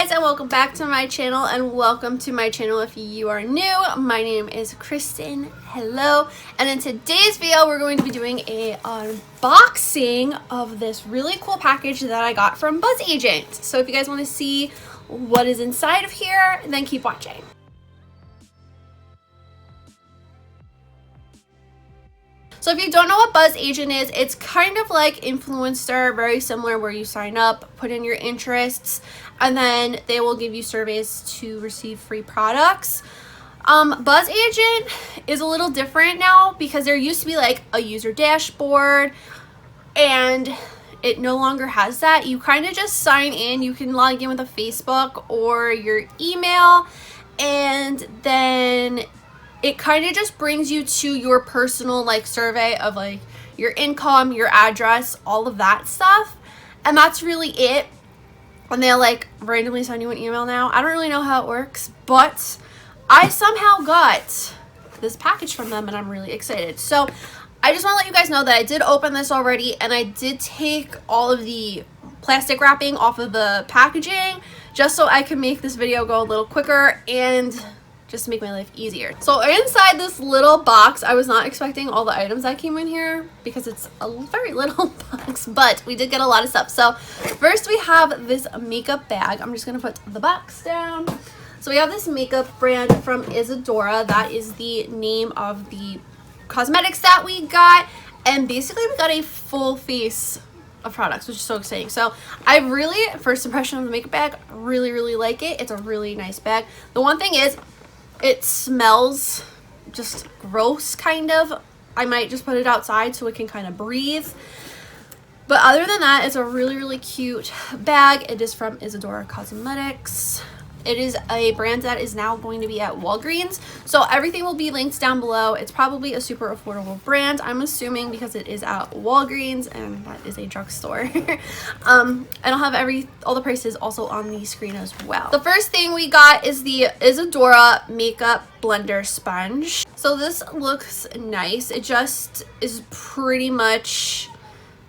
Guys, and welcome back to my channel, and welcome to my channel if you are new. My name is Kristen. Hello. And in today's video we're going to be doing a unboxing of this really cool package that I got from Buzz Agent. So if you guys want to see what is inside of here, then keep watching. So if you don't know what Buzz Agent is, it's kind of like Influenster, very similar, where you sign up, put in your interests, and then they will give you surveys to receive free products. Buzz Agent is a little different now because there used to be like a user dashboard, and it no longer has that. You kind of just sign in. You can log in with a Facebook or your email, and then it kind of just brings you to your personal like survey of like your income, your address, all of that stuff. And that's really it. And they'll like randomly send you an email now. I don't really know how it works, but I somehow got this package from them and I'm really excited. So I just want to let you guys know that I did open this already, and I did take all of the plastic wrapping off of the packaging just so I can make this video go a little quicker and just to make my life easier. So inside this little box, I was not expecting all the items that came in here because it's a very little box, but we did get a lot of stuff. So first we have this makeup bag. I'm just gonna put the box down. So we have this makeup brand from Isadora. That is the name of the cosmetics that we got, and basically we got a full face of products, which is so exciting. So I really, first impression of the makeup bag, really like it. It's a really nice bag. The one thing is, it smells just gross, kind of. I might just put it outside so it can kind of breathe. But other than that, it's a really cute bag. It is from Isadora Cosmetics. It is a brand that is now going to be at Walgreens. So everything will be linked down below. It's probably a super affordable brand, I'm assuming, because it is at Walgreens, and that is a drugstore. And I'll have all the prices also on the screen as well. The first thing we got is the Isadora Makeup Blender Sponge. So this looks nice. It just is pretty much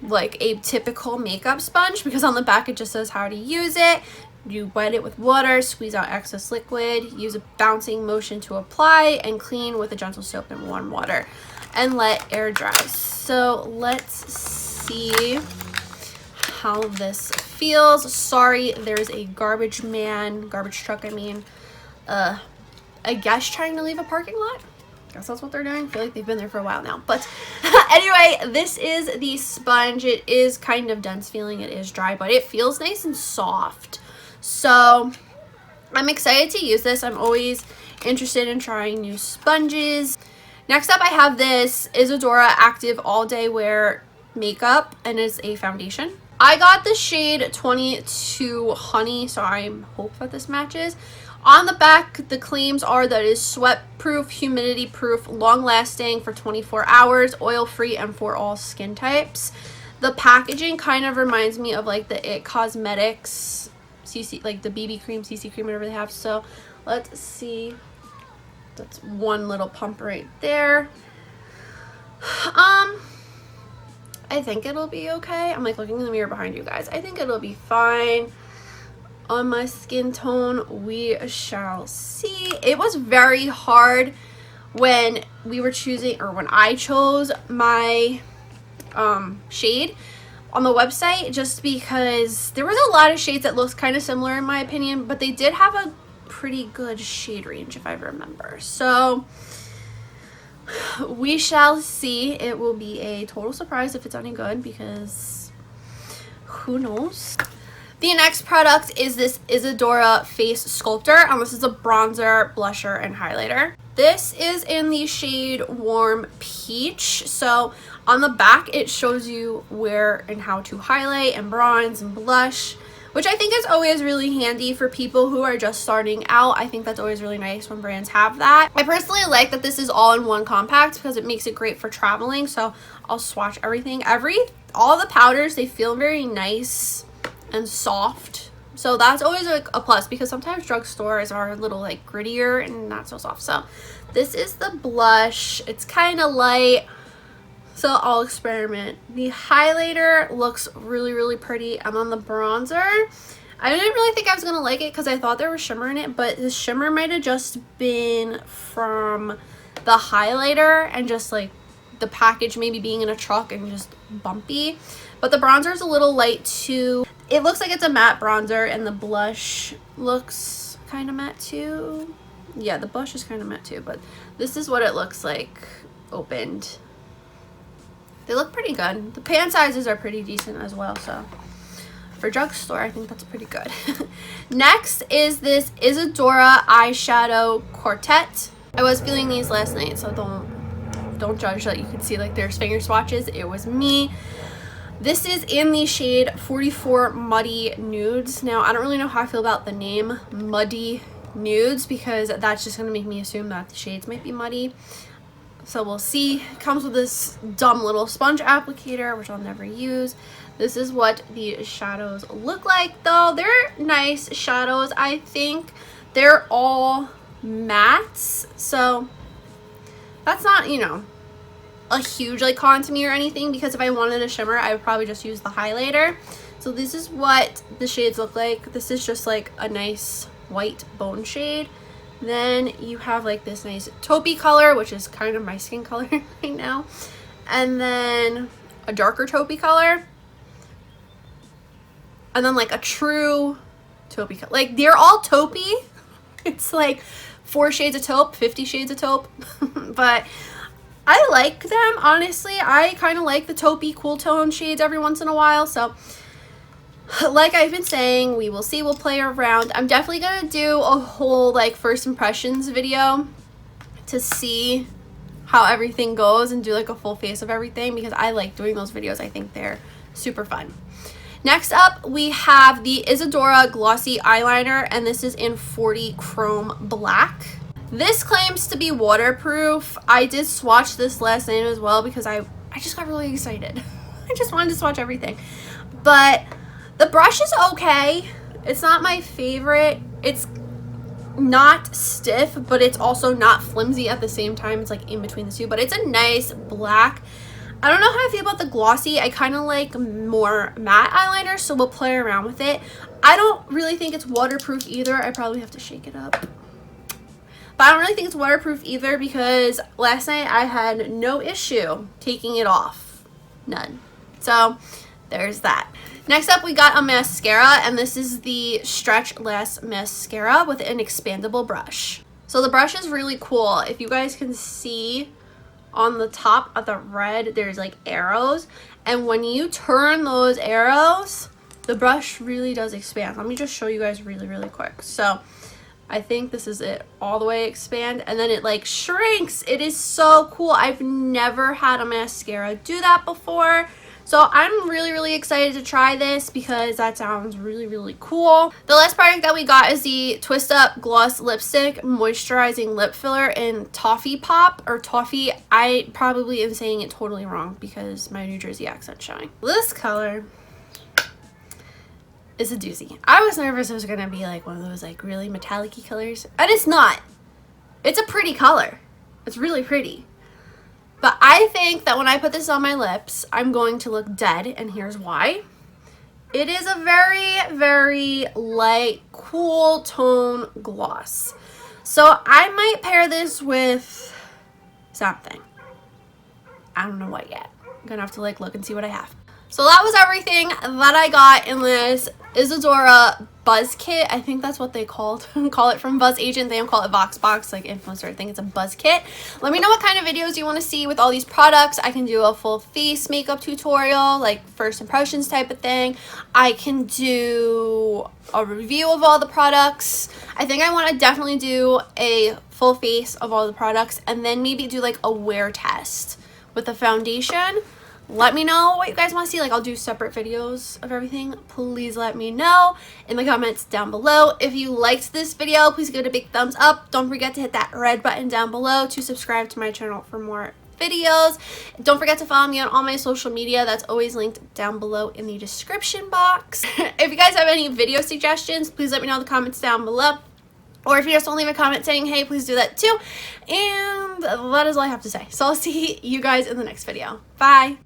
like a typical makeup sponge, because on the back it just says how to use it. You wet it with water, squeeze out excess liquid, use a bouncing motion to apply, and clean with a gentle soap and warm water, and let air dry. So let's see how this feels. Sorry, there's a garbage truck, I guess trying to leave a parking lot. Guess that's what they're doing. I feel like they've been there for a while now. But anyway, this is the sponge. It is kind of dense feeling. It is dry, but it feels nice and soft. So I'm excited to use this. I'm always interested in trying new sponges. Next up, I have this Isadora Active All Day Wear Makeup, and it's a foundation. I got the shade 22 Honey, so I hope that this matches. On the back, the claims are that it is sweat-proof, humidity-proof, long-lasting for 24 hours, oil-free, and for all skin types. The packaging kind of reminds me of like the IT Cosmetics CC, like the BB cream, CC cream, whatever they have. So let's see. That's one little pump right there. I think it'll be okay. I'm like looking in the mirror behind you guys. I think it'll be fine on my skin tone. We shall see. It was very hard when we were choosing, or when I chose my shade on the website, just because there was a lot of shades that looked kind of similar in my opinion, but they did have a pretty good shade range if I remember. So we shall see. It will be a total surprise if it's any good, because who knows. The next product is this Isadora Face Sculptor, and this is a bronzer, blusher, and highlighter. This is in the shade Warm Peach. So on the back, it shows you where and how to highlight and bronze and blush, which I think is always really handy for people who are just starting out. I think that's always really nice when brands have that. I personally like that this is all in one compact because it makes it great for traveling. So I'll swatch everything. All the powders, they feel very nice and soft. So that's always like a plus, because sometimes drugstores are a little like grittier and not so soft. So this is the blush. It's kind of light, so I'll experiment. The highlighter looks really pretty. And on the bronzer, I didn't really think I was gonna like it because I thought there was shimmer in it, but the shimmer might have just been from the highlighter and just like the package maybe being in a truck and just bumpy. But the bronzer is a little light too. It looks like it's a matte bronzer, and the blush looks kind of matte too. Yeah, the blush is kind of matte too, but this is what it looks like opened. They look pretty good. The pan sizes are pretty decent as well, so for drugstore, I think that's pretty good. Next is this Isadora eyeshadow quartet. I was feeling these last night, so don't judge that you can see like there's finger swatches. It was me. This is in the shade 44 Muddy Nudes. Now, I don't really know how I feel about the name Muddy Nudes because that's just going to make me assume that the shades might be muddy. So we'll see. It comes with this dumb little sponge applicator, which I'll never use. This is what the shadows look like, though. They're nice shadows. I think they're all mattes, so that's not, you know, a huge like con to me or anything, because if I wanted a shimmer I would probably just use the highlighter. So this is what the shades look like. This is just like a nice white bone shade. Then you have like this nice taupey color, which is kind of my skin color right now, and then a darker taupey color, and then like a true taupey color. Like they're all taupey. It's like 4 shades of taupe, 50 shades of taupe. But I like them, honestly. I kind of like the taupey cool tone shades every once in a while. So like I've been saying, we will see. We'll play around. I'm definitely going to do a whole like first impressions video to see how everything goes and do like a full face of everything, because I like doing those videos. I think they're super fun. Next up, we have the Isadora Glossy Eyeliner, and this is in 40 Chrome Black. This claims to be waterproof. I did swatch this last night as well because I just got really excited. I just wanted to swatch everything. But the brush is okay. It's not my favorite. It's not stiff, but it's also not flimsy at the same time. It's like in between the two, but it's a nice black. I don't know how I feel about the glossy. I kind of like more matte eyeliner, so we'll play around with it. I don't really think it's waterproof either. I probably have to shake it up. But I don't really think it's waterproof either because last night I had no issue taking it off. None. So there's that. Next up, we got a mascara, and this is the Stretch Lash Mascara with an expandable brush. So the brush is really cool. If you guys can see on the top of the red, there's like arrows, and when you turn those arrows, the brush really does expand. Let me just show you guys really quick. So I think this is it, all the way expand, and then it like shrinks. It is so cool. I've never had a mascara do that before. So I'm really excited to try this because that sounds really cool. The last product that we got is the Twist Up Gloss Lipstick Moisturizing Lip Filler in Toffee Pop, or Toffee. I probably am saying it totally wrong because my New Jersey accent's showing. This color is a doozy. I was nervous it was gonna be like one of those like really metallic-y colors, and it's not. It's a pretty color. It's really pretty. But I think that when I put this on my lips, I'm going to look dead, and here's why. It is a very light, cool tone gloss. So I might pair this with something. I don't know what yet. I'm gonna have to like look and see what I have. So that was everything that I got in this IsaDora Bzzkit. I think that's what they call it from Buzz Agent. They don't call it VOXBOX like Influencer. I think it's a Bzzkit. Let me know what kind of videos you want to see with all these products. I can do a full face makeup tutorial, like first impressions type of thing. I can do a review of all the products. I think I want to definitely do a full face of all the products, and then maybe do like a wear test with the foundation. Let me know what you guys want to see. Like, I'll do separate videos of everything. Please let me know in the comments down below. If you liked this video, please give it a big thumbs up. Don't forget to hit that red button down below to subscribe to my channel for more videos. Don't forget to follow me on all my social media. That's always linked down below in the description box. If you guys have any video suggestions, please let me know in the comments down below. Or if you just want to leave a comment saying hey, please do that too. And that is all I have to say. So I'll see you guys in the next video. Bye.